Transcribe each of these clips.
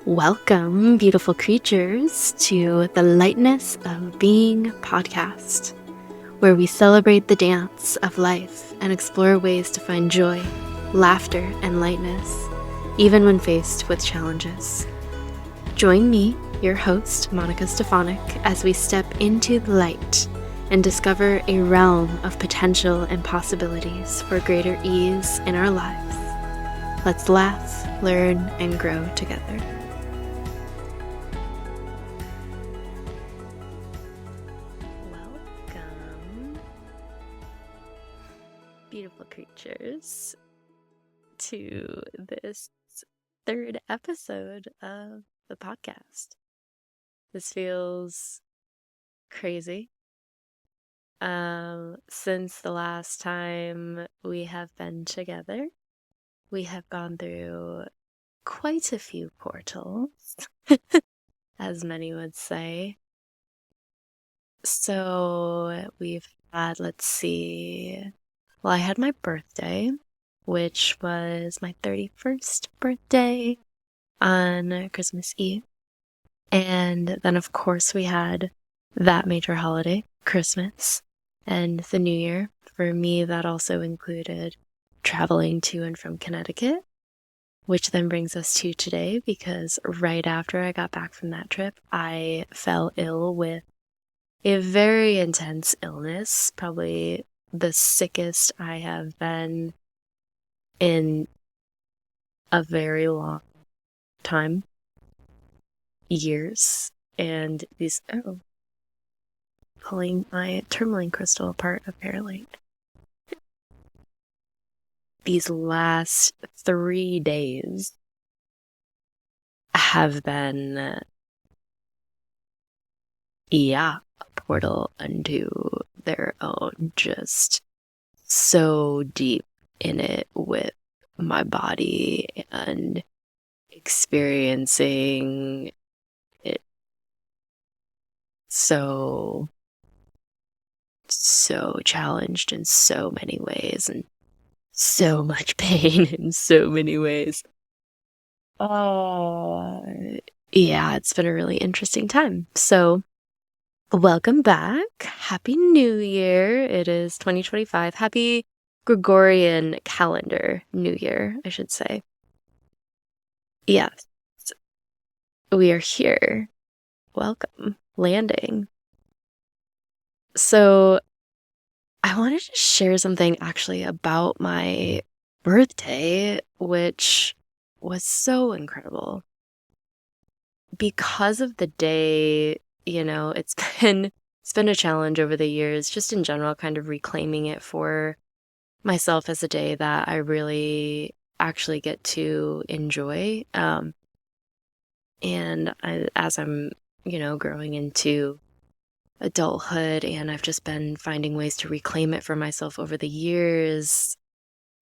Welcome, beautiful creatures, to the Lightness of Being Podcast, where we celebrate the dance of life and explore ways to find joy, laughter, and lightness, even when faced with challenges. Join me, your host, Monika Stefanik, as we step into the light and discover a realm of potential and possibilities for greater ease in our lives. Let's laugh, learn, and grow together. Welcome, beautiful creatures, to this third episode of the podcast. This feels crazy. Since the last time we have been together, we have gone through quite a few portals, as many would say. So we've had, I had my birthday, which was my 31st birthday on Christmas Eve. And then, of course, we had that major holiday, Christmas, and the New Year. For me, that also included traveling to and from Connecticut, which then brings us to today, because right after I got back from that trip, I fell ill with a very intense illness, probably the sickest I have been in a very long time, years. And pulling my tourmaline crystal apart, apparently. These last 3 days have been, a portal unto their own, just so deep in it with my body and experiencing it so challenged in so many ways, and so much pain in so many ways. It's been a really interesting time. So welcome back. Happy New Year. It is 2025. Happy Gregorian calendar New Year, I should say. Yes, we are here. Welcome. Landing. So I wanted to share something actually about my birthday, which was so incredible. Because of the day, it's been a challenge over the years, just in general, kind of reclaiming it for myself as a day that I really actually get to enjoy. As I'm, growing into adulthood, and I've just been finding ways to reclaim it for myself over the years,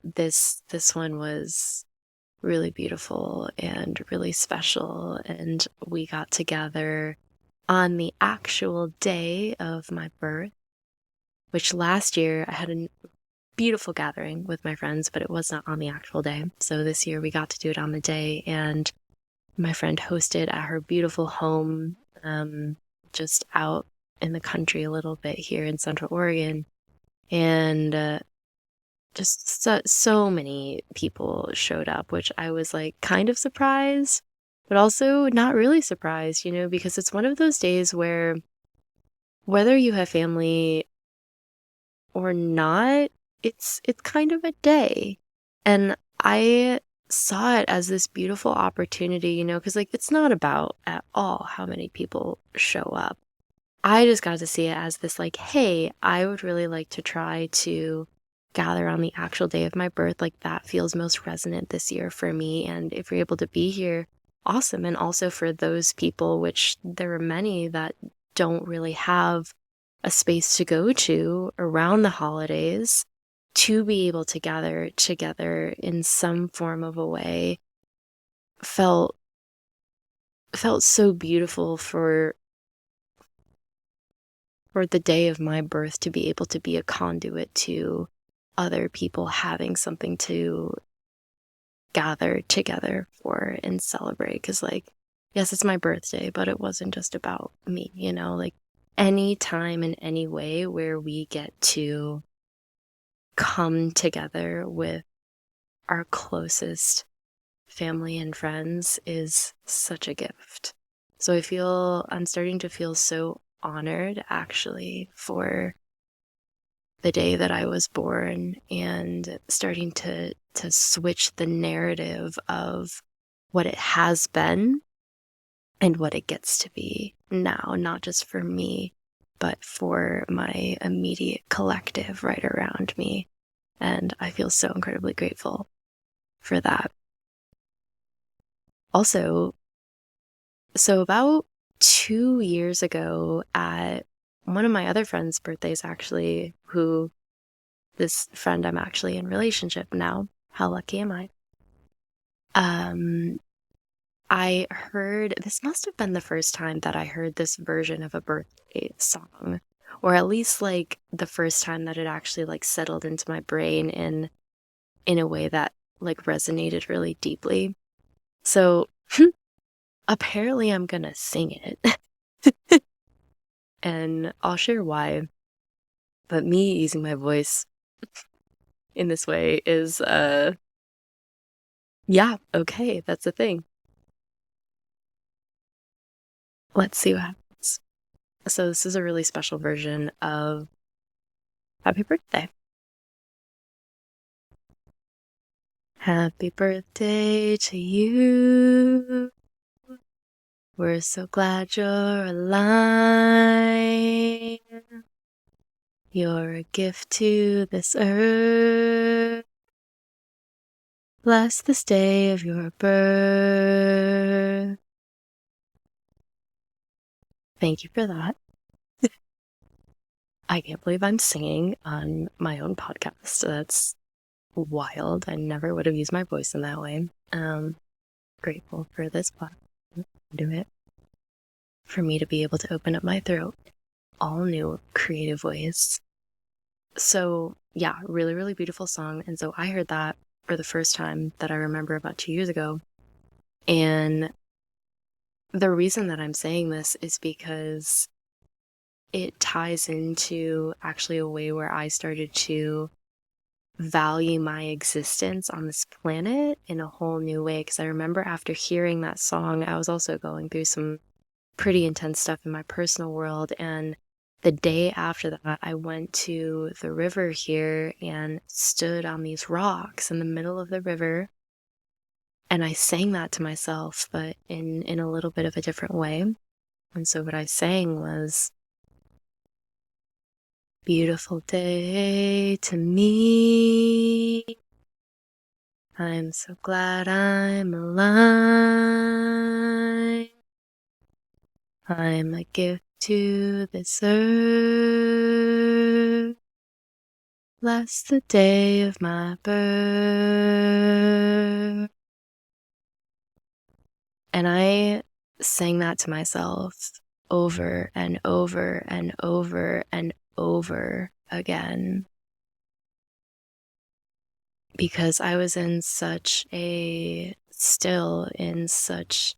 this one was really beautiful and really special. And we got together on the actual day of my birth, which last year I had a beautiful gathering with my friends, but it was not on the actual day. So this year we got to do it on the day, and my friend hosted at her beautiful home, just out in the country a little bit here in Central Oregon. And just so many people showed up, which I was like kind of surprised, but also not really surprised, because it's one of those days where whether you have family or not, it's kind of a day. And I saw it as this beautiful opportunity, because it's not about at all how many people show up. I just got to see it as this hey, I would really like to try to gather on the actual day of my birth. That feels most resonant this year for me. And if you're able to be here, awesome. And also for those people, which there are many that don't really have a space to go to around the holidays, to be able to gather together in some form of a way felt so beautiful for the day of my birth, to be able to be a conduit to other people having something to gather together for and celebrate. Because yes, it's my birthday, but it wasn't just about me, like any time in any way where we get to come together with our closest family and friends is such a gift. So I'm starting to feel so honored actually for the day that I was born, and starting to switch the narrative of what it has been and what it gets to be now, not just for me, but for my immediate collective right around me. And I feel so incredibly grateful for that. Also, so about 2 years ago, at one of my other friends' birthdays, actually, who this friend I'm actually in relationship now. How lucky am I? Um, I heard, this must have been the first time that I heard this version of a birthday song, or at least like the first time that it actually like settled into my brain in a way that like resonated really deeply. So apparently I'm gonna sing it. And I'll share why. But me using my voice in this way is yeah, okay, that's a thing. Let's see what happens. So this is a really special version of Happy Birthday. Happy birthday to you. We're so glad you're alive. You're a gift to this earth. Bless this day of your birth. Thank you for that. I can't believe I'm singing on my own podcast. That's wild. I never would have used my voice in that way. Grateful for this platform. Do it for me to be able to open up my throat, all new creative ways. So yeah, really, really beautiful song. And so I heard that for the first time that I remember about 2 years ago. And the reason that I'm saying this is because it ties into actually a way where I started to value my existence on this planet in a whole new way. Because I remember after hearing that song, I was also going through some pretty intense stuff in my personal world. And the day after that, I went to the river here and stood on these rocks in the middle of the river. And I sang that to myself, but in a little bit of a different way. And so what I sang was, beautiful day to me. I'm so glad I'm alive. I'm a gift to this earth. Bless the day of my birth. And I sang that to myself over and over and over and over again, because I was still in such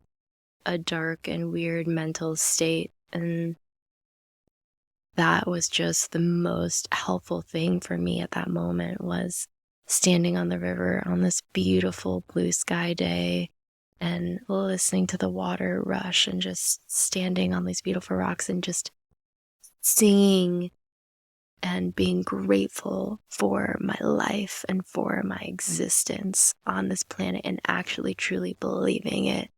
a dark and weird mental state. And that was just the most helpful thing for me at that moment, was standing on the river on this beautiful blue sky day and listening to the water rush and just standing on these beautiful rocks and just singing and being grateful for my life and for my existence on this planet and actually truly believing it.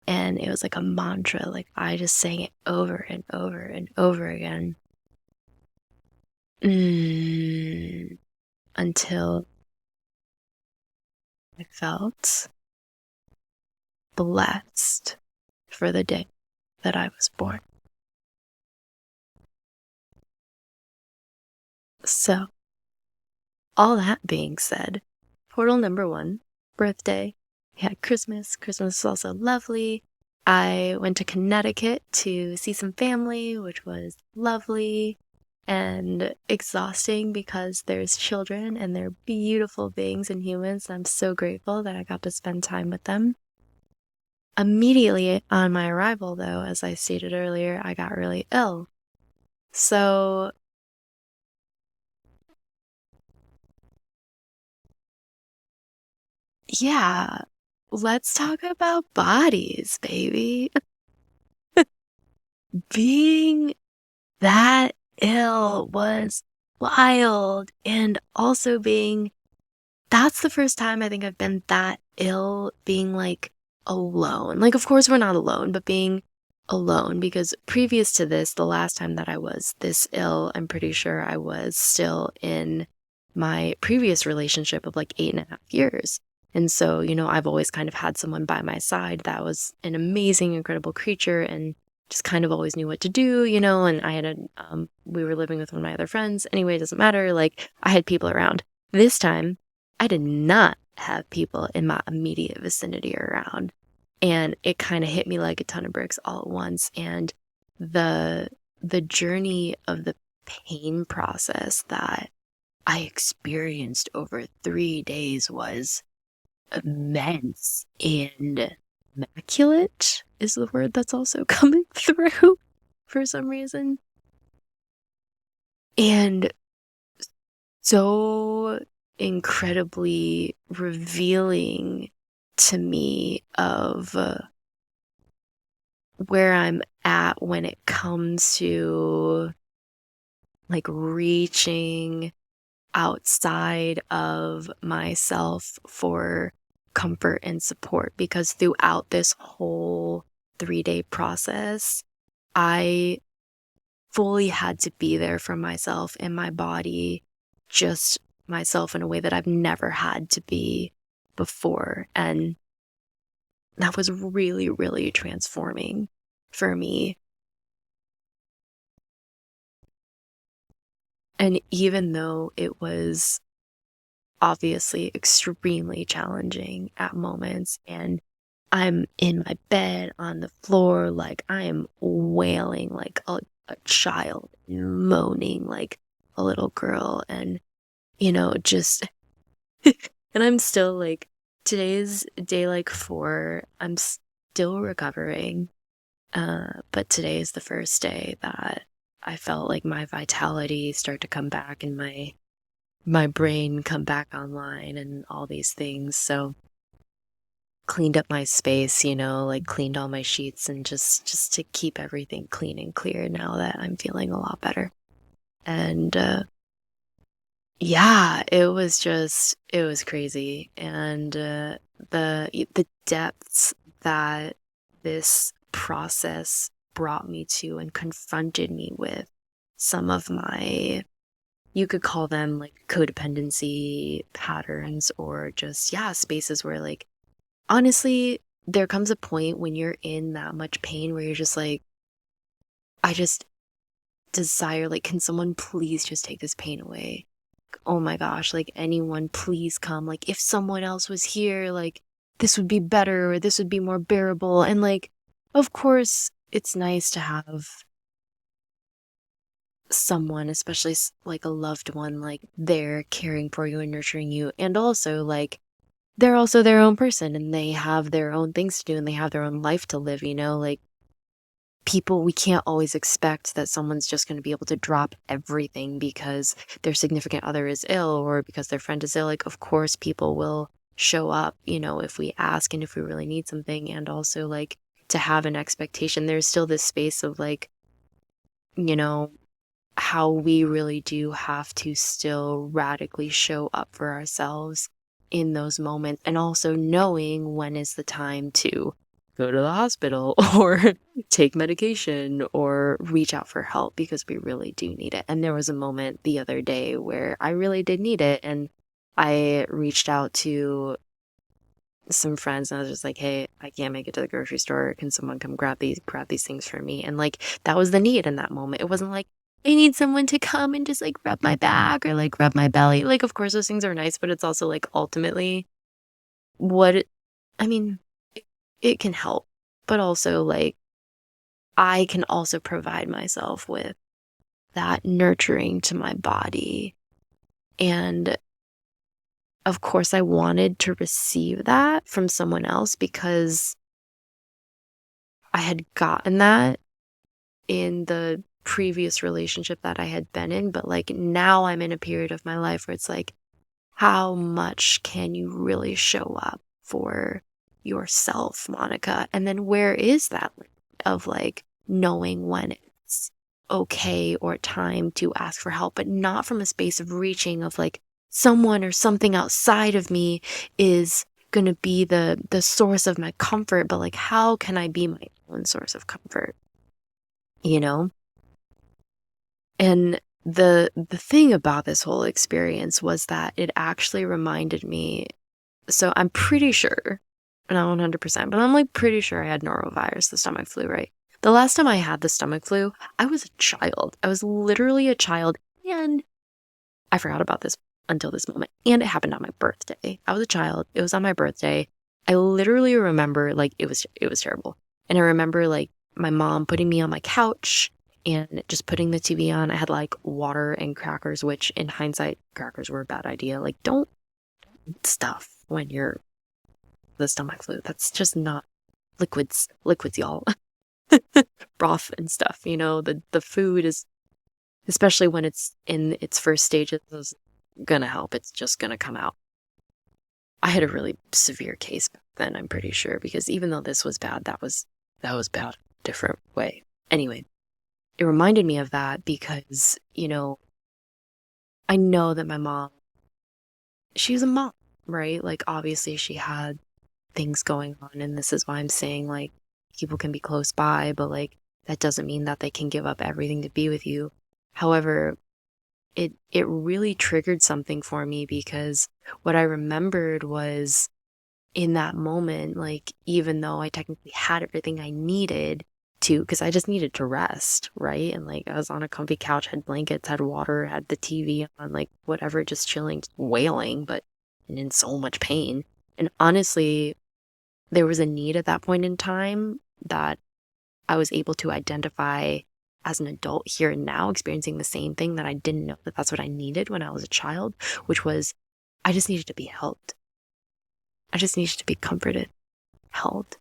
And it was like a mantra, like I just sang it over and over and over again. Until I felt blessed for the day that I was born. So, all that being said, portal number 1, birthday. We had Christmas. Christmas was also lovely. I went to Connecticut to see some family, which was lovely and exhausting because there's children and they're beautiful beings and humans. And I'm so grateful that I got to spend time with them. Immediately on my arrival, though, as I stated earlier, I got really ill. So, yeah, let's talk about bodies, baby. Being that ill was wild. And also that's the first time I think I've been that ill, being like alone. Like, of course, we're not alone, but being alone, because previous to this, the last time that I was this ill, I'm pretty sure I was still in my previous relationship of like 8.5 years. And so, I've always kind of had someone by my side that was an amazing, incredible creature and just kind of always knew what to do, and we were living with one of my other friends. Anyway, it doesn't matter. Like, I had people around. This time, I did not have people in my immediate vicinity around. And it kind of hit me like a ton of bricks all at once. And the the journey of the pain process that I experienced over 3 days was immense, and immaculate is the word that's also coming through for some reason. And so incredibly revealing to me of where I'm at when it comes to like reaching outside of myself for comfort and support. Because throughout this whole 3-day process, I fully had to be there for myself and my body, just myself, in a way that I've never had to be before. And that was really, really transforming for me. And even though it was obviously extremely challenging at moments, and I'm in my bed on the floor, like I am wailing like a child, moaning like a little girl, and just and I'm still like, today's day like 4. I'm still recovering. But today is the first day that I felt like my vitality start to come back and my brain come back online and all these things. So cleaned up my space, like cleaned all my sheets, and just to keep everything clean and clear now that I'm feeling a lot better. And yeah, it was crazy. And the depths that this process brought me to and confronted me with some of my, you could call them like codependency patterns, or just, yeah, spaces where, like, honestly, there comes a point when you're in that much pain where you're just like, I just desire, like, can someone please just take this pain away? Oh my gosh, like, anyone please come. Like, if someone else was here, like, this would be better, or this would be more bearable. And like, of course, it's nice to have someone, especially like a loved one, like there caring for you and nurturing you. And also, like, they're also their own person and they have their own things to do and they have their own life to live, like, people, we can't always expect that someone's just going to be able to drop everything because their significant other is ill or because their friend is ill. Like, of course, people will show up, if we ask and if we really need something. And also, like, to have an expectation, there's still this space of, like, you know, how we really do have to still radically show up for ourselves in those moments, and also knowing when is the time to go to the hospital or take medication or reach out for help, because we really do need it. And there was a moment the other day where I really did need it, and I reached out to some friends and I was just like, hey, I can't make it to the grocery store. Can someone come grab these things for me? And like, that was the need in that moment. It wasn't like, I need someone to come and just like rub my back or like rub my belly. Like, of course those things are nice, but it's also like ultimately what I mean, it can help, but also like I can also provide myself with that nurturing to my body. And of course I wanted to receive that from someone else because I had gotten that in the previous relationship that I had been in, but like now I'm in a period of my life where it's like, how much can you really show up for yourself, Monica? And then where is that limit of like knowing when it's okay or time to ask for help, but not from a space of reaching of like someone or something outside of me is going to be the source of my comfort, but like how can I be my own source of comfort, you know? And the thing about this whole experience was that it actually reminded me. So I'm pretty sure, not 100%, but I'm like pretty sure I had norovirus, the stomach flu, right? The last time I had the stomach flu, I was a child. I was literally a child, and I forgot about this until this moment. And it happened on my birthday. I was a child. It was on my birthday. I literally remember like it was terrible. And I remember like my mom putting me on my couch and just putting the TV on. I had like water and crackers, which in hindsight, crackers were a bad idea. Like don't eat stuff when you're the stomach flu. That's just not liquids, y'all. Broth and stuff, the food is, especially when it's in its first stages, is gonna help. It's just gonna come out. I had a really severe case back then, I'm pretty sure, because even though this was bad, that was bad a different way. Anyway, it reminded me of that because, I know that my mom, she's a mom, right? Like obviously she had things going on, and this is why I'm saying like people can be close by, but like that doesn't mean that they can give up everything to be with you. However, it really triggered something for me because what I remembered was in that moment, like even though I technically had everything I needed to, because I just needed to rest, right? And like I was on a comfy couch, had blankets, had water, had the TV on, like whatever, just chilling, just wailing, but and in so much pain. And honestly, there was a need at that point in time that I was able to identify as an adult here and now, experiencing the same thing that I didn't know that that's what I needed when I was a child, which was I just needed to be held. I just needed to be comforted, held.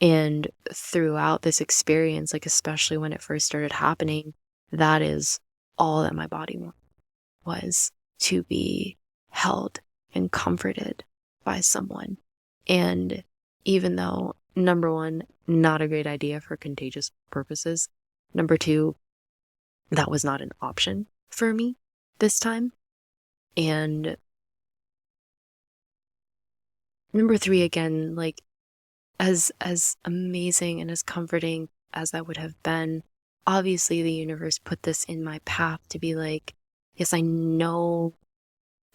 And throughout this experience, like especially when it first started happening, that is all that my body wanted, was to be held and comforted by someone. And even though, number one, not a great idea for contagious purposes, number two, that was not an option for me this time. And number three, again, like as amazing and as comforting as that would have been, obviously the universe put this in my path to be like, yes, I know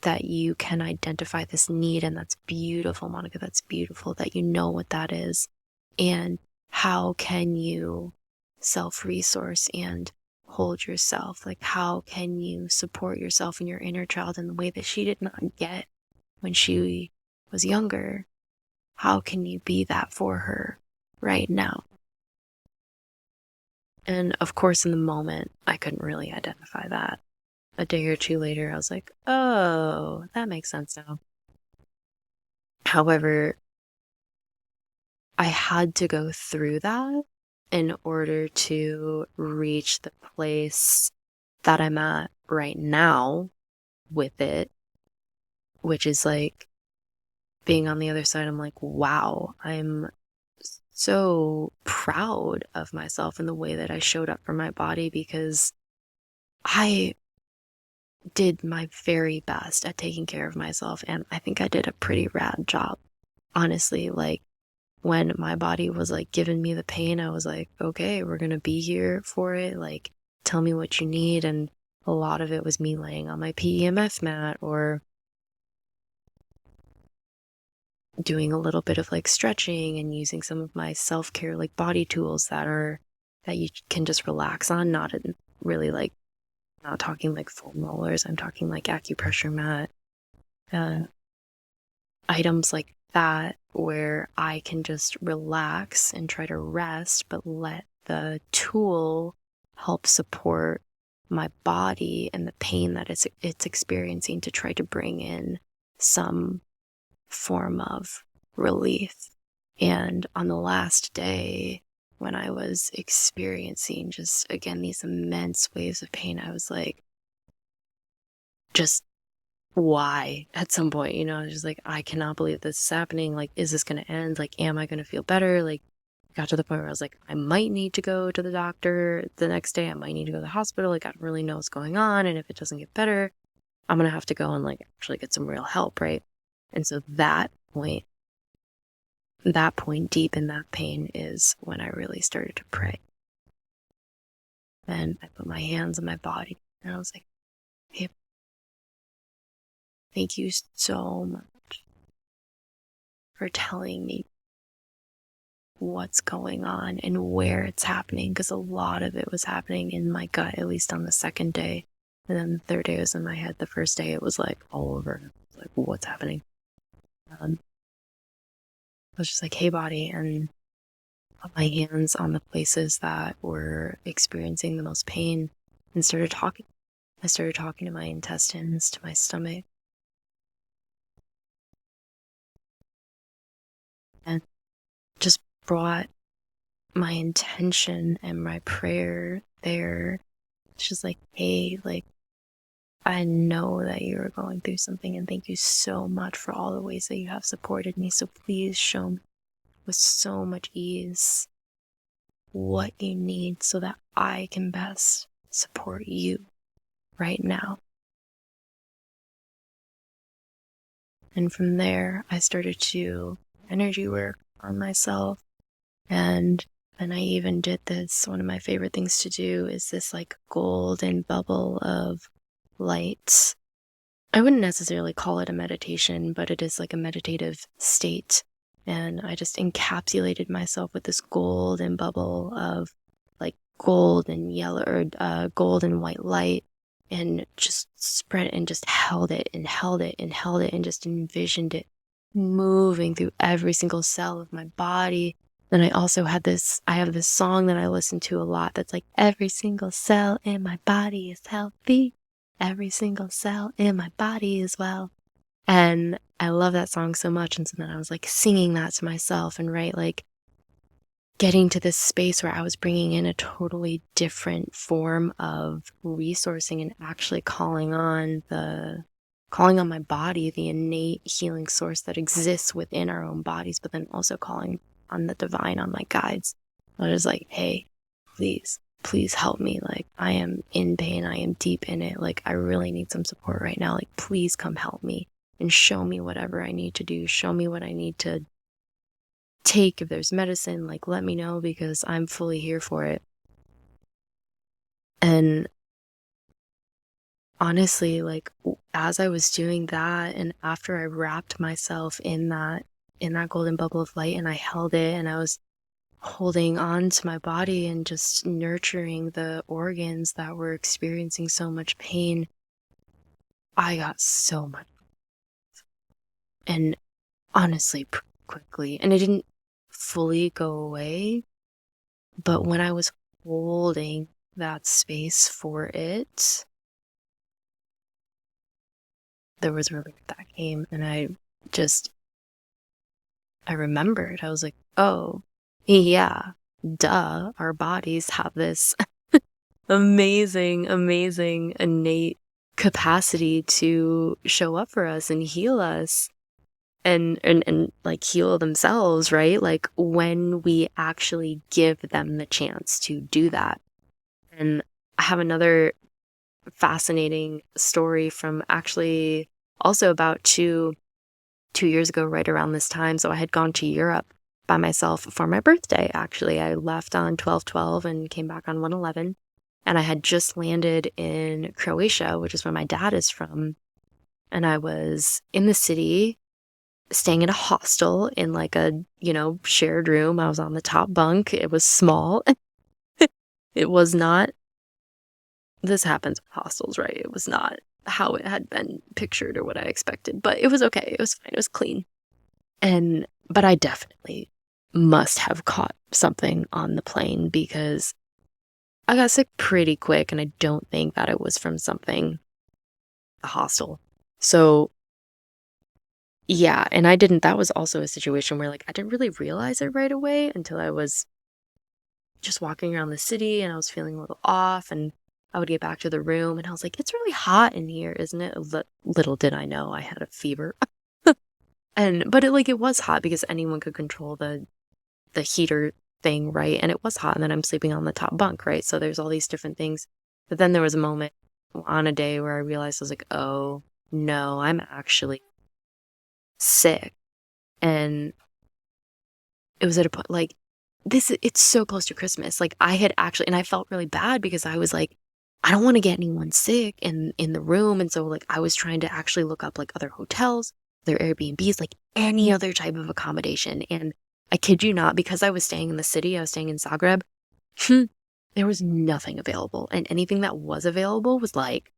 that you can identify this need, and that's beautiful, Monica. That's beautiful that you know what that is. And how can you self-resource and hold yourself? Like, how can you support yourself and your inner child in the way that she did not get when she was younger? How can you be that for her right now? And of course, in the moment, I couldn't really identify that. A day or two later, I was like, oh, that makes sense now. However, I had to go through that in order to reach the place that I'm at right now with it, which is like being on the other side. I'm like, wow, I'm so proud of myself and the way that I showed up for my body, because I did my very best at taking care of myself, and I think I did a pretty rad job. Honestly, like when my body was like giving me the pain, I was like, okay, we're gonna be here for it. Like, tell me what you need. And a lot of it was me laying on my PEMF mat or doing a little bit of like stretching and using some of my self-care like body tools that you can just relax on, not in really like, not talking like foam rollers, I'm talking like acupressure mat, items like that where I can just relax and try to rest, but let the tool help support my body and the pain that it's experiencing to try to bring in some form of relief. And on the last day, when I was experiencing just, again, these immense waves of pain. I was like, just why at some point, I was just like, I cannot believe this is happening. Like, is this going to end? Like, am I going to feel better? Like, got to the point where I was like, I might need to go to the doctor the next day. I might need to go to the hospital. Like, I don't really know what's going on. And if it doesn't get better, I'm going to have to go and like actually get some real help. Right. And so that point deep in that pain is when I really started to pray. And I put my hands on my body and I was like, hey, thank you so much for telling me what's going on and where it's happening, because a lot of it was happening in my gut, at least on the second day. And then the third day was in my head. The first day it was like all over. It was like, what's happening? I was just like, hey, body, and put my hands on the places that were experiencing the most pain and started talking. I started talking to my intestines, to my stomach, and just brought my intention and my prayer there. It's just like, hey, like, I know that you're going through something, and thank you so much for all the ways that you have supported me. So please show me with so much ease what you need so that I can best support you right now. And from there, I started to energy work on myself. And I even did this. One of my favorite things to do is this like golden bubble of light. I wouldn't necessarily call it a meditation, but it is like a meditative state. And I just encapsulated myself with this golden bubble of like gold and yellow or gold and white light, and just spread it and just held it and held it and held it and just envisioned it moving through every single cell of my body. Then I have this song that I listen to a lot that's like, every single cell in my body is healthy. Every single cell in my body as well. And I love that song so much. And so then I was like singing that to myself and like getting to this space where I was bringing in a totally different form of resourcing and actually calling on my body, the innate healing source that exists within our own bodies, but then also calling on the divine, on my guides. I was like, hey, please help me. Like, I am in pain. I am deep in it. Like, I really need some support right now. Like, please come help me and show me whatever I need to do. Show me what I need to take. If there's medicine, like, let me know, because I'm fully here for it. And honestly, like, as I was doing that, and after I wrapped myself in that golden bubble of light and I held it, and I was holding on to my body and just nurturing the organs that were experiencing so much pain, I got so much. And honestly, quickly. And it didn't fully go away, but when I was holding that space for it, there was relief that came. And I remembered. I was like, oh, yeah, duh, our bodies have this amazing innate capacity to show up for us and heal us and like heal themselves, right? Like, when we actually give them the chance to do that. And I have another fascinating story from actually also about two years ago, right around this time. So I had gone to Europe by myself for my birthday. Actually, I left on 12/12 and came back on 1/11. And I had just landed in Croatia, which is where my dad is from. And I was in the city, staying in a hostel in like a, shared room. I was on the top bunk. It was small. It was not, this happens with hostels, right? It was not how it had been pictured or what I expected, but it was okay. It was fine. It was clean. But I definitely must have caught something on the plane, because I got sick pretty quick, and I don't think that it was from something, a hostel. So yeah, and that was also a situation where like I didn't really realize it right away until I was just walking around the city and I was feeling a little off, and I would get back to the room and I was like, it's really hot in here, isn't it? Little did I know I had a fever. But it was hot because anyone could control the heater thing, right? And it was hot, and then I'm sleeping on the top bunk, right? So there's all these different things. But then there was a moment on a day where I realized I was like, oh no, I'm actually sick. And it was at a point like it's so close to Christmas. Like I had actually, and I felt really bad because I was like, I don't want to get anyone sick in the room. And so like I was trying to actually look up like other hotels, other Airbnbs, like any other type of accommodation. And I kid you not, because I was staying in the city, I was staying in Zagreb, there was nothing available. And anything that was available was like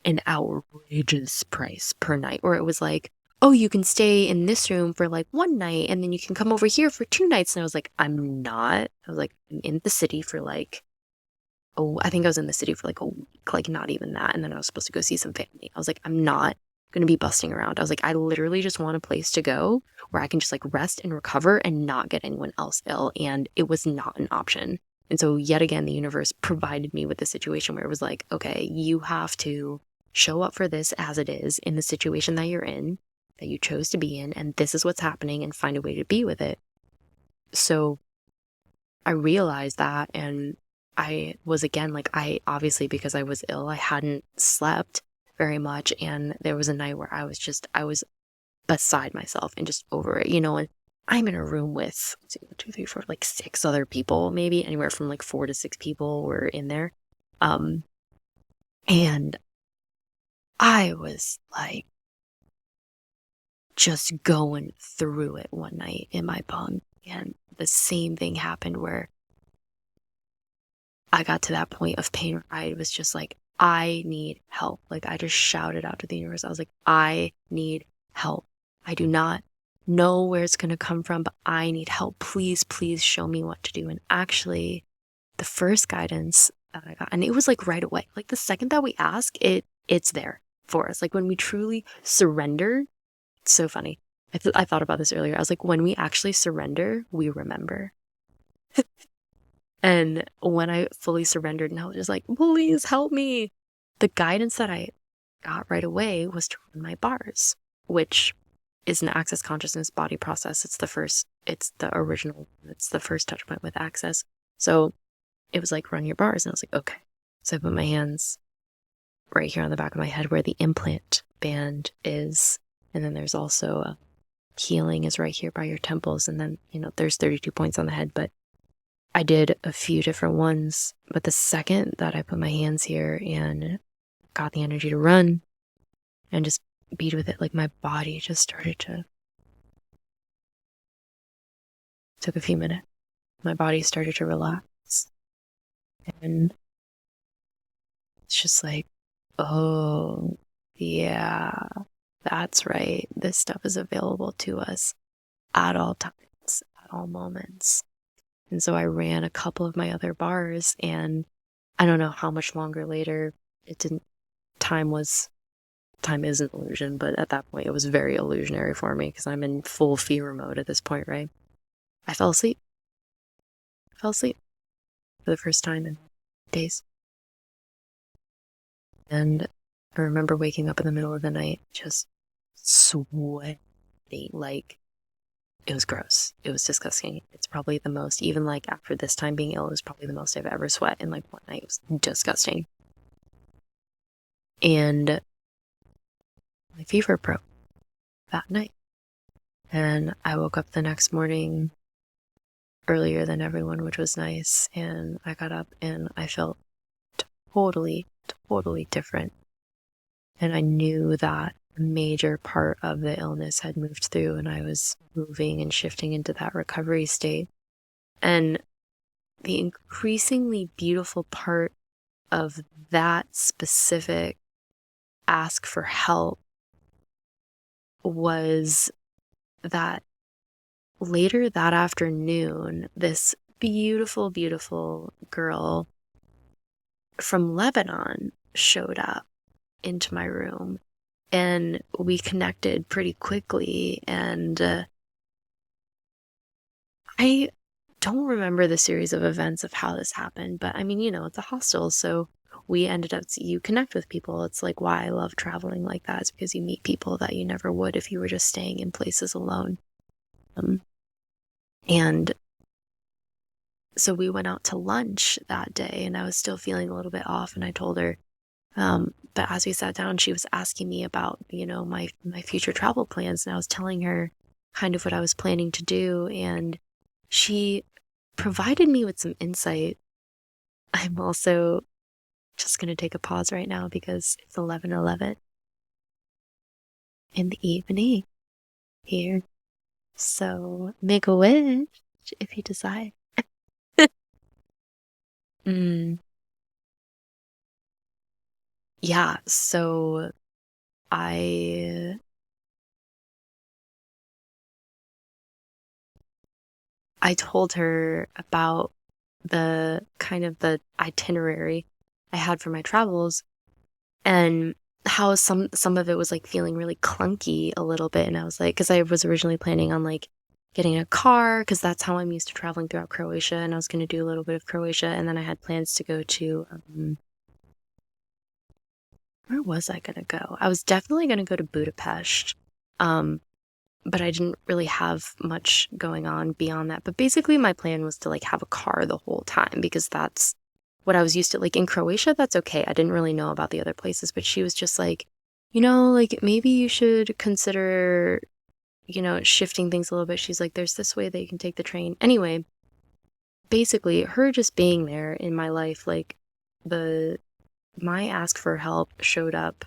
an outrageous price per night, or it was like, oh, you can stay in this room for like one night and then you can come over here for 2 nights. And I was like, I'm not. I was like, I'm in the city for like, oh, I think I was in the city for like a week, like not even that. And then I was supposed to go see some family. I was like, I'm not going to be busting around. I was like, I literally just want a place to go where I can just like rest and recover and not get anyone else ill. And it was not an option. And so yet again, the universe provided me with a situation where it was like, okay, you have to show up for this as it is in the situation that you're in, that you chose to be in, and this is what's happening, and find a way to be with it. So I realized that, and I was again, like, I obviously, because I was ill, I hadn't slept very much, and there was a night where I was beside myself and just over it, and I'm in a room with, let's see, 1, 2, 3, 4, like 6 other people, maybe anywhere from like 4 to 6 people were in there. And I was like just going through it one night in my bunk, and the same thing happened where I got to that point of pain where I was just like, I need help. Like I just shouted out to the universe. I was like, I need help. I do not know where it's going to come from, but I need help. Please, please show me what to do. And actually, the first guidance that I got, and it was like right away, like the second that we ask, it's there for us. Like when we truly surrender, it's so funny. I thought about this earlier. I was like, when we actually surrender, we remember. And when I fully surrendered and I was just like, please help me, the guidance that I got right away was to run my bars, which is an Access Consciousness body process. It's the first touch point with Access. So it was like, run your bars. And I was like, okay. So I put my hands right here on the back of my head where the implant band is. And then there's also healing is right here by your temples. And then, there's 32 points on the head, but I did a few different ones. But the second that I put my hands here and got the energy to run and just beat with it, like my body just started to, took a few minutes. My body started to relax. And it's just like, oh, yeah, that's right. This stuff is available to us at all times, at all moments. And so I ran a couple of my other bars, and I don't know how much longer later, time is an illusion, but at that point it was very illusionary for me because I'm in full fever mode at this point, right? I fell asleep for the first time in days. And I remember waking up in the middle of the night, just sweating, like it was gross. It was disgusting. It's probably the most, even like after this time being ill, it was probably the most I've ever sweat in like one night. It was disgusting. And my fever broke that night. And I woke up the next morning earlier than everyone, which was nice. And I got up and I felt totally, totally different. And I knew that a major part of the illness had moved through, and I was moving and shifting into that recovery state. And the increasingly beautiful part of that specific ask for help was that later that afternoon, this beautiful, beautiful girl from Lebanon showed up into my room, and we connected pretty quickly. And I don't remember the series of events of how this happened, but I mean, it's a hostel, so we ended up you connect with people. It's like why I love traveling like that is because you meet people that you never would if you were just staying in places alone. Um, and so we went out to lunch that day, and I was still feeling a little bit off, and I told her. But as we sat down, she was asking me about, my future travel plans, and I was telling her kind of what I was planning to do, and she provided me with some insight. I'm also just going to take a pause right now because it's 11:11 in the evening here. So make a wish if you desire. Mm, yeah, so I I told her about the kind of the itinerary I had for my travels and how some of it was like feeling really clunky a little bit. And I was like, because I was originally planning on like getting a car because that's how I'm used to traveling throughout Croatia, and I was going to do a little bit of Croatia, and then I had plans to go to where was I going to go? I was definitely going to go to Budapest. Um, but I didn't really have much going on beyond that. But basically my plan was to like have a car the whole time because that's what I was used to. Like in Croatia, that's okay. I didn't really know about the other places, but she was just like, like maybe you should consider, shifting things a little bit. She's like, there's this way that you can take the train. Anyway, basically her just being there in my life, like the my ask for help showed up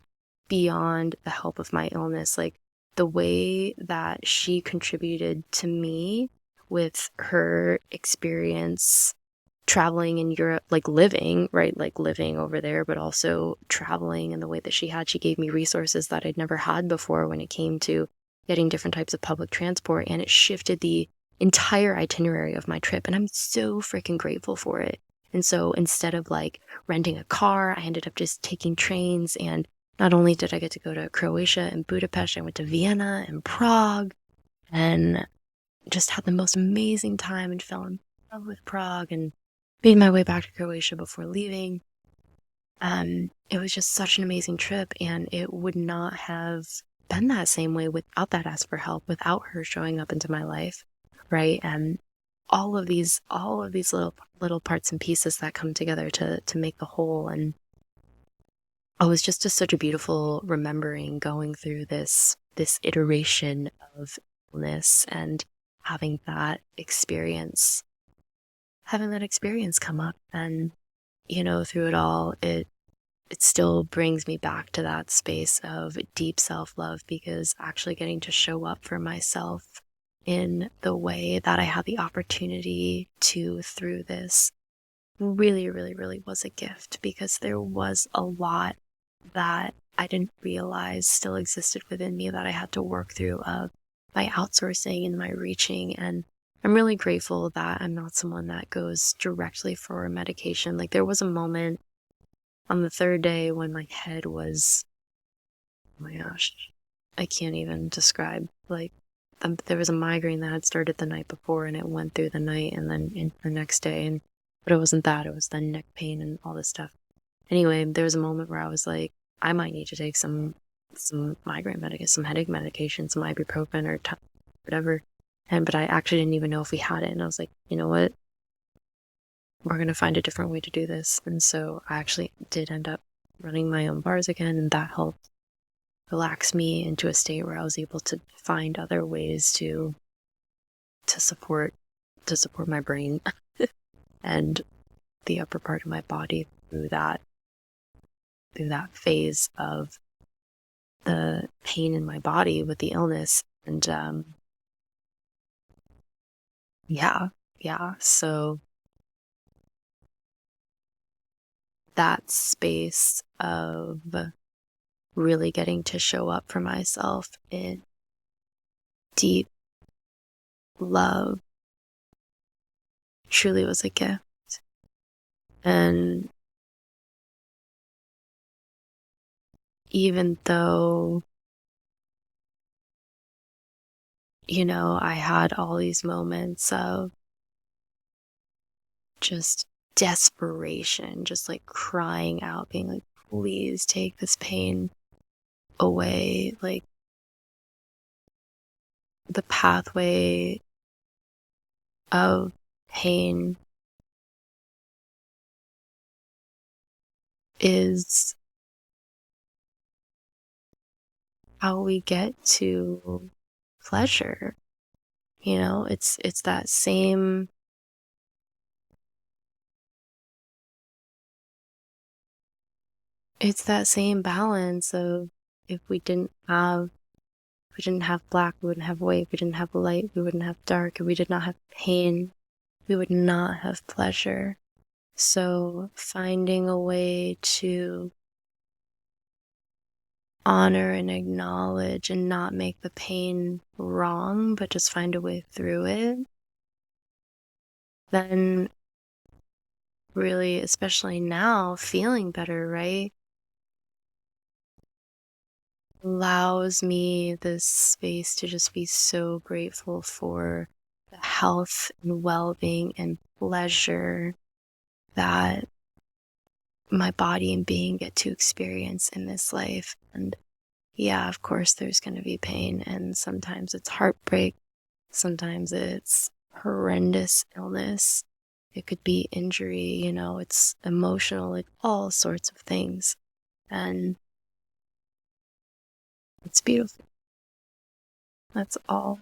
beyond the help of my illness. Like the way that she contributed to me with her experience traveling in Europe, like living, right? Like living over there, but also traveling in the way that she gave me resources that I'd never had before when it came to getting different types of public transport. And it shifted the entire itinerary of my trip. And I'm so freaking grateful for it. And so instead of like renting a car, I ended up just taking trains. And not only did I get to go to Croatia and Budapest, I went to Vienna and Prague and just had the most amazing time and fell in love with Prague and made my way back to Croatia before leaving. It was just such an amazing trip, and it would not have been that same way without that ask for help, without her showing up into my life, right? And all of these little parts and pieces that come together to make the whole. And it was just such a beautiful remembering going through this iteration of illness and having that experience come up. And through it all, it still brings me back to that space of deep self-love, because actually getting to show up for myself in the way that I had the opportunity to through this really, really, really was a gift, because there was a lot that I didn't realize still existed within me that I had to work through of my outsourcing and my reaching. And I'm really grateful that I'm not someone that goes directly for medication. Like there was a moment on the third day when my head was, oh my gosh, I can't even describe. Like there was a migraine that had started the night before, and it went through the night and then into the next day. But it wasn't that, it was the neck pain and all this stuff. Anyway, there was a moment where I was like, I might need to take some migraine medication, some headache medication, some ibuprofen or whatever. But I actually didn't even know if we had it. And I was like, you know what? We're going to find a different way to do this. And so I actually did end up running my own bars again, and that helped relax me into a state where I was able to find other ways to support my brain and the upper part of my body through that phase of the pain in my body with the illness. And yeah, so that space of really getting to show up for myself in deep love truly was a gift. And even though, I had all these moments of just desperation, just like crying out, being like, please take this pain away. Like the pathway of pain is how we get to pleasure. You know, it's that same balance of if we didn't have black, we wouldn't have white. If we didn't have light, we wouldn't have dark. If we did not have pain, we would not have pleasure. So finding a way to honor and acknowledge and not make the pain wrong, but just find a way through it, then really, especially now, feeling better, right? Allows me this space to just be so grateful for the health and well-being and pleasure that my body and being get to experience in this life. And yeah, of course, there's going to be pain, and sometimes it's heartbreak, sometimes it's horrendous illness, it could be injury, you know, it's emotional, like all sorts of things. And it's beautiful. That's all.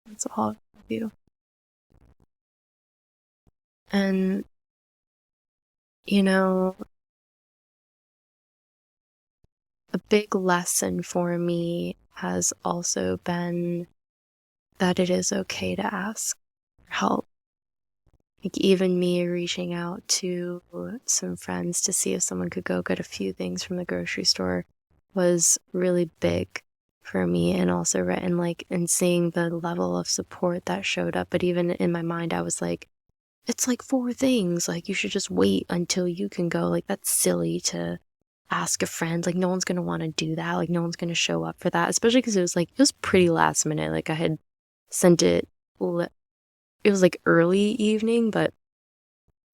That's all beautiful. And, you know, a big lesson for me has also been that it is okay to ask for help. Like even me reaching out to some friends to see if someone could go get a few things from the grocery store was really big for me, and also and like and seeing the level of support that showed up. But even in my mind, I was like, it's like 4 things. Like you should just wait until you can go. Like that's silly to ask a friend. Like no one's gonna want to do that. Like no one's gonna show up for that. Especially because it was pretty last minute. Like I had sent it. It was like early evening, but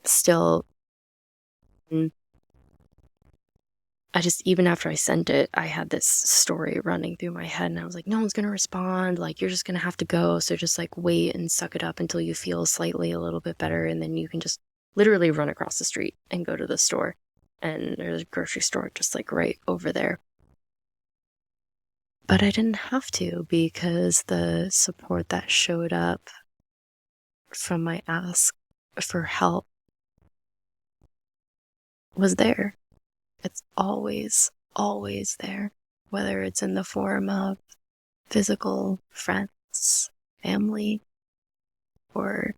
still, mm, I just, even after I sent it, I had this story running through my head, and I was like, no one's gonna respond. Like you're just gonna have to go. So just like wait and suck it up until you feel slightly a little bit better, and then you can just literally run across the street and go to the store. And there's a grocery store just like right over there. But I didn't have to, because the support that showed up from my ask for help was there. It's always, always there, whether it's in the form of physical friends, family, or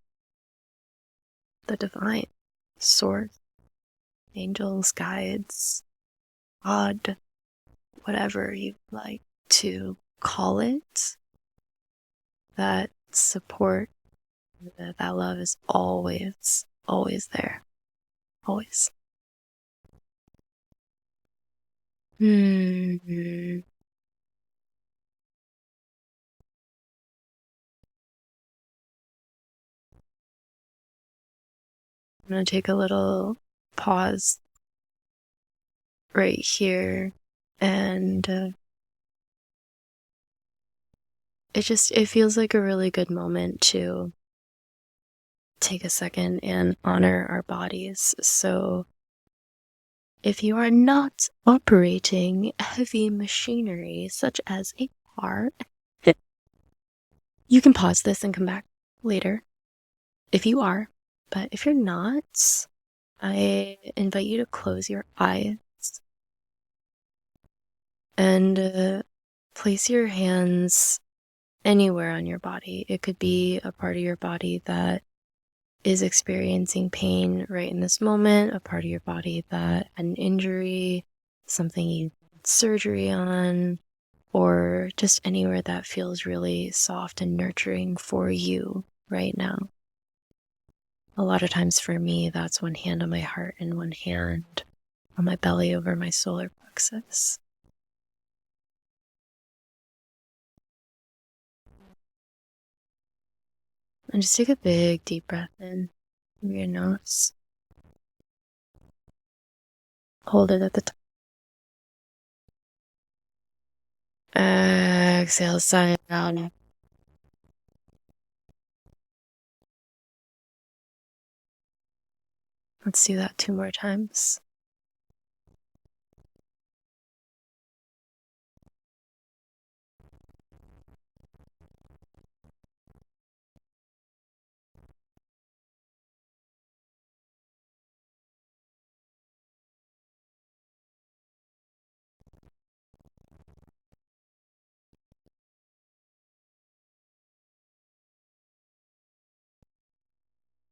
the divine source, angels, guides, God, whatever you like to call it. That support, that love is always, always there. Always. I'm going to take a little pause right here, and it feels like a really good moment to take a second and honor our bodies. So if you are not operating heavy machinery such as a car, you can pause this and come back later if you are. But if you're not, I invite you to close your eyes and place your hands anywhere on your body. It could be a part of your body that is experiencing pain right in this moment, a part of your body that had an injury, something you had surgery on, or just anywhere that feels really soft and nurturing for you right now. A lot of times for me, that's one hand on my heart and one hand on my belly over my solar plexus. And just take a big, deep breath in. through your nose. Hold it at the top. Exhale, sigh it out. Let's do that 2 more times.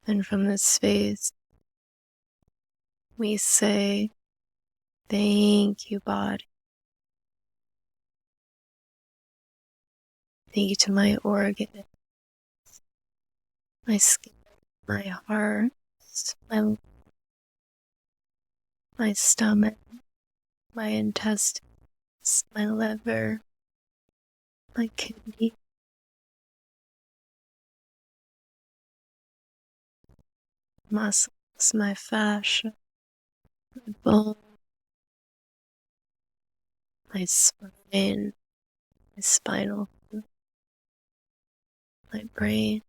And from this space, we say, thank you, body. Thank you to my organ, my skin, my heart, my stomach, my intestines, my liver, my kidney, muscles, my fascia, my bone, my spine, my spinal fluid, my brain,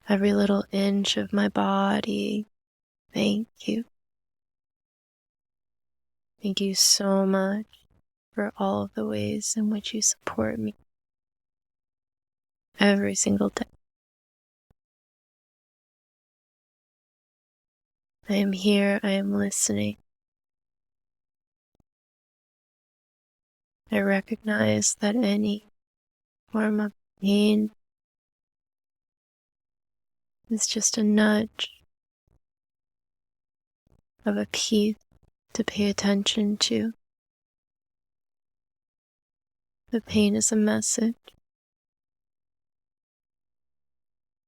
every little inch of my body. Thank you. Thank you so much for all of the ways in which you support me every single day. I am here, I am listening. I recognize that any form of pain is just a nudge of a piece to pay attention to. The pain is a message.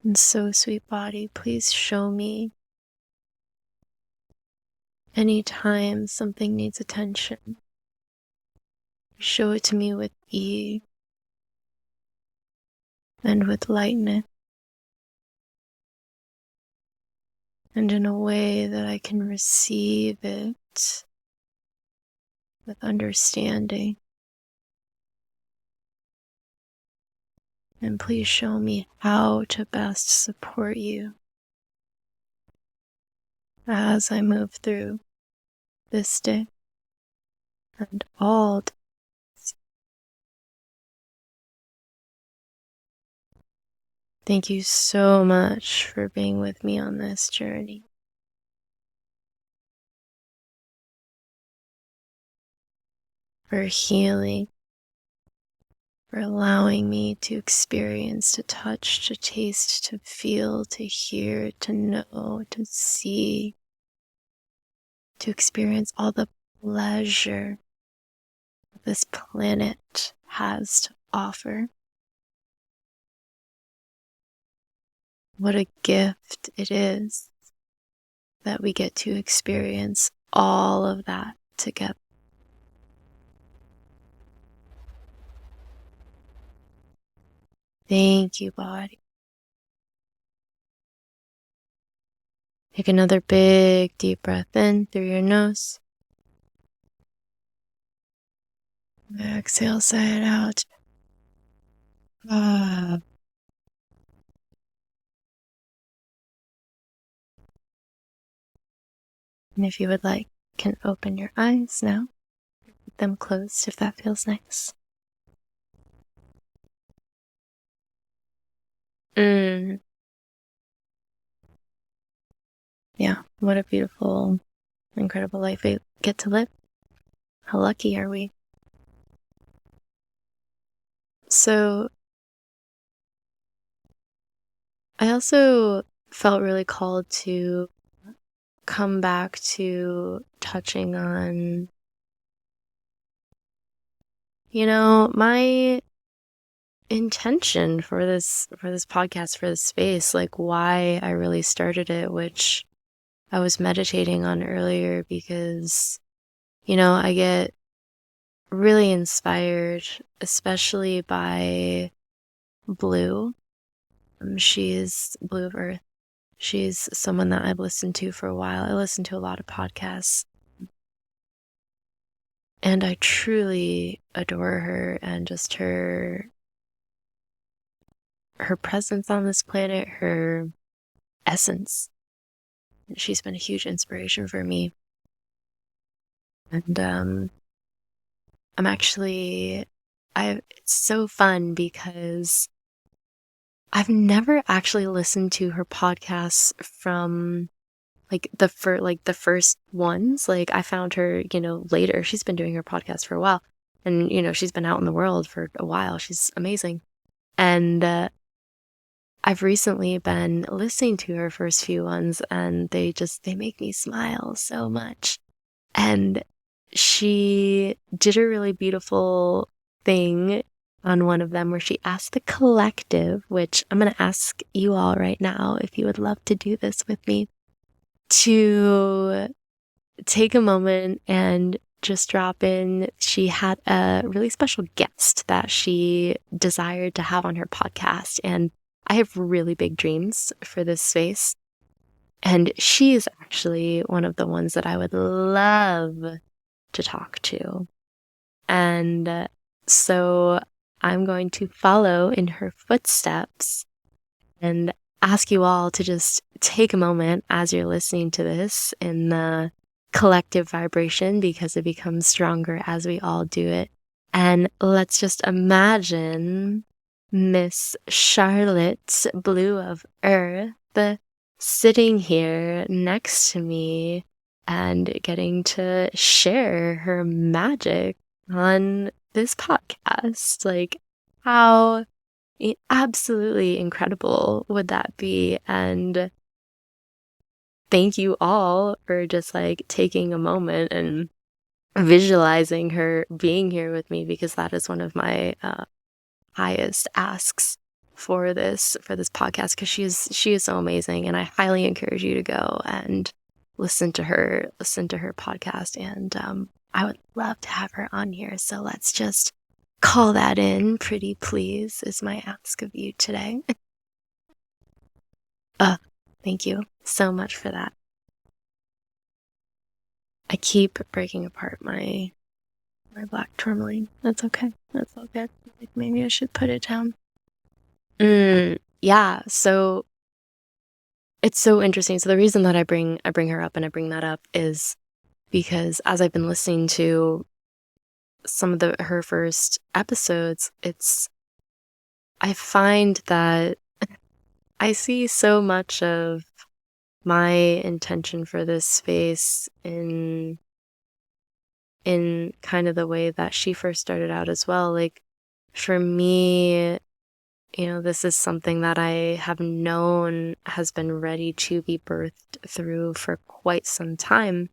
And so, sweet body, please show me anytime something needs attention. Show it to me with ease and with lightness, and in a way that I can receive it with understanding. And please show me how to best support you as I move through this day and all days. Thank you so much for being with me on this journey. For healing, for allowing me to experience, to touch, to taste, to feel, to hear, to know, to see, to experience all the pleasure this planet has to offer. What a gift it is that we get to experience all of that together. Thank you, body. Take another big, deep breath in through your nose. Exhale, sigh it out. And if you would like, you can open your eyes now. Keep them closed if that feels nice. Yeah, what a beautiful, incredible life we get to live. How lucky are we? So, I also felt really called to come back to touching on, my intention for this podcast, for this space, like why I really started it, which I was meditating on earlier because, I get really inspired, especially by blue She's Blue of Earth. She's someone that I've listened to for a while. I listen to a lot of podcasts, and I truly adore her and just her presence on this planet, her essence. She's been a huge inspiration for me. And I'm actually it's so fun because I've never actually listened to her podcasts from the first ones. Like, I found her, later. She's been doing her podcast for a while, and she's been out in the world for a while. She's amazing. And I've recently been listening to her first few ones, and they make me smile so much. And she did a really beautiful thing on one of them where she asked the collective, which I'm going to ask you all right now if you would love to do this with me, to take a moment and just drop in. She had a really special guest that she desired to have on her podcast, and I have really big dreams for this space. And she is actually one of the ones that I would love to talk to. And so I'm going to follow in her footsteps and ask you all to just take a moment as you're listening to this in the collective vibration, because it becomes stronger as we all do it. And let's just imagine Miss Charlotte Blue of Earth sitting here next to me and getting to share her magic on this podcast. Like, how absolutely incredible would that be? And thank you all for just taking a moment and visualizing her being here with me, because that is one of my highest asks for this podcast, because she is so amazing, and I highly encourage you to go and listen to her podcast, and I would love to have her on here. So let's just call that in. Pretty please is my ask of you today. Thank you so much for that. I keep breaking apart my black tourmaline. That's okay. That's all good. Maybe I should put it down. Yeah, so it's so interesting. So the reason that I bring her up and I bring that up is because as I've been listening to some of her first episodes, I find that I see so much of my intention for this space in kind of the way that she first started out as well. Like, for me, this is something that I have known has been ready to be birthed through for quite some time.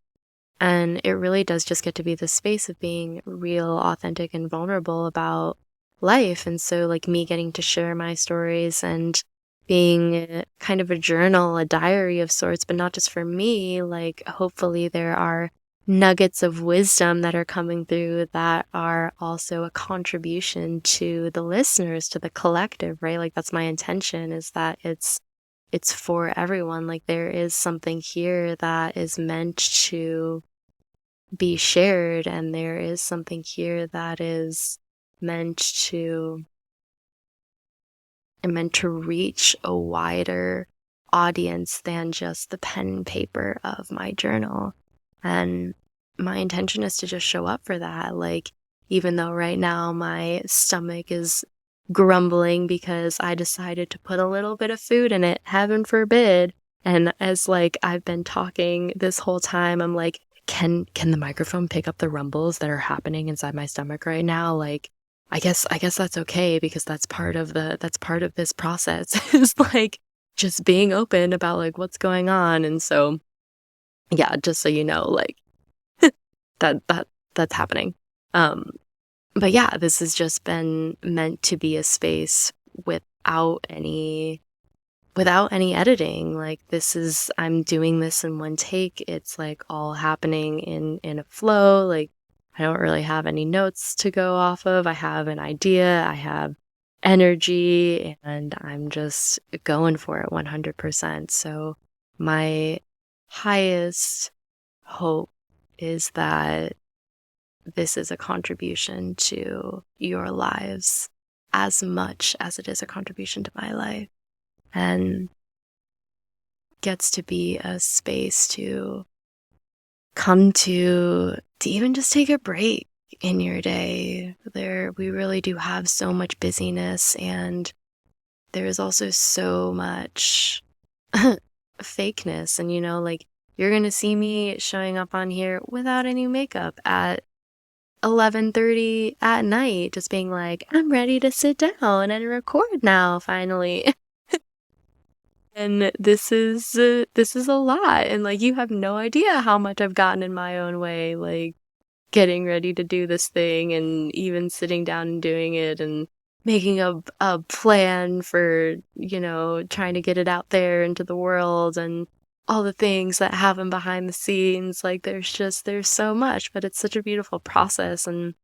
And it really does just get to be the space of being real, authentic, and vulnerable about life. And so, me getting to share my stories and being kind of a journal, a diary of sorts, but not just for me. Hopefully there are nuggets of wisdom that are coming through that are also a contribution to the listeners, to the collective, right? That's my intention, is that it's for everyone. There is something here that is meant to be shared, and there is something here that is meant to reach a wider audience than just the pen and paper of my journal. And my intention is to just show up for that. Even though right now my stomach is grumbling because I decided to put a little bit of food in it, heaven forbid. And as I've been talking this whole time, I'm like, can the microphone pick up the rumbles that are happening inside my stomach right now? I guess that's okay, because that's part of this process, is just being open about what's going on. And so, yeah, just so you know, that's happening. But yeah, this has just been meant to be a space without any editing. I'm doing this in one take. It's all happening in a flow. I don't really have any notes to go off of. I have an idea. I have energy, and I'm just going for it 100%. So my highest hope is that this is a contribution to your lives as much as it is a contribution to my life, and gets to be a space to come to even just take a break in your day. We really do have so much busyness, and there is also so much fakeness. And like, you're gonna see me showing up on here without any makeup at 11:30 at night, just being like, I'm ready to sit down and record now, finally. And this is a lot, and like, you have no idea how much I've gotten in my own way, like getting ready to do this thing, and even sitting down and doing it, and making a plan for, trying to get it out there into the world, and all the things that happen behind the scenes. Like, there's so much, but it's such a beautiful process, and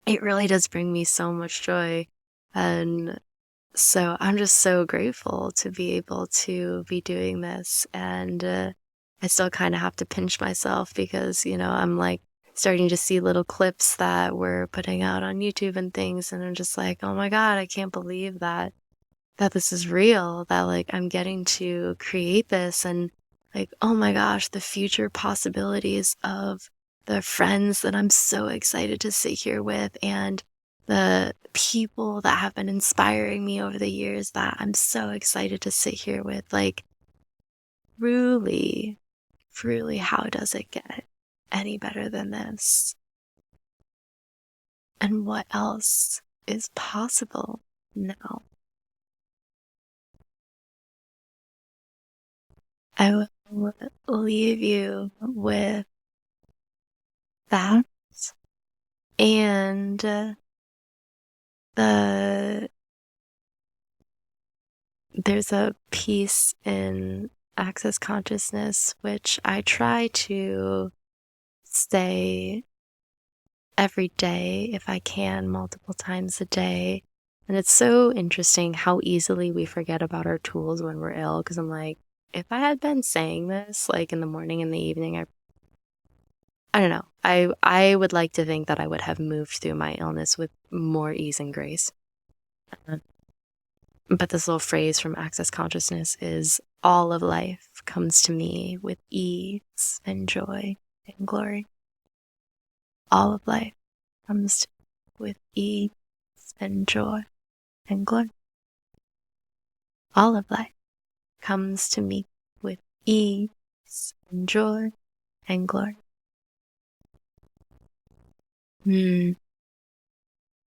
it really does bring me so much joy. And so I'm just so grateful to be able to be doing this. And I still kind of have to pinch myself because, I'm like starting to see little clips that we're putting out on YouTube and things. And I'm just like, oh my God, I can't believe that this is real, that like I'm getting to create this. And like, oh my gosh, the future possibilities of the friends that I'm so excited to sit here with, and the people that have been inspiring me over the years that I'm so excited to sit here with. Like, truly, truly, how does it get any better than this? And what else is possible now? I will leave you with that, and the there's a piece in Access Consciousness which I try to say every day if I can, multiple times a day. And it's so interesting how easily we forget about our tools when we're ill, because I'm like, if I had been saying this like in the morning and the evening, I don't know. I would like to think that I would have moved through my illness with more ease and grace. Uh, But this little phrase from Access Consciousness is, all of life comes to me with ease and joy and glory. All of life comes to me with ease and joy and glory. All of life comes to me with ease and joy and glory.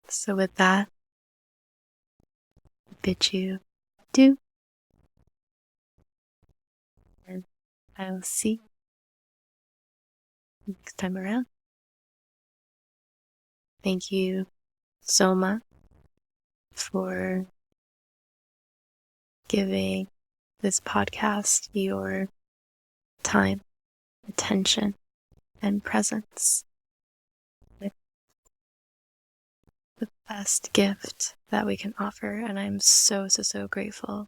So with that, I bid you adieu, and I'll see you next time around. Thank you so much for giving this podcast your time, attention, and presence. It's the best gift that we can offer, and I'm so, so, so grateful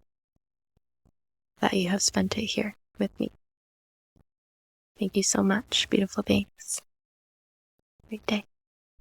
that you have spent it here with me. Thank you so much, beautiful beings. Great day.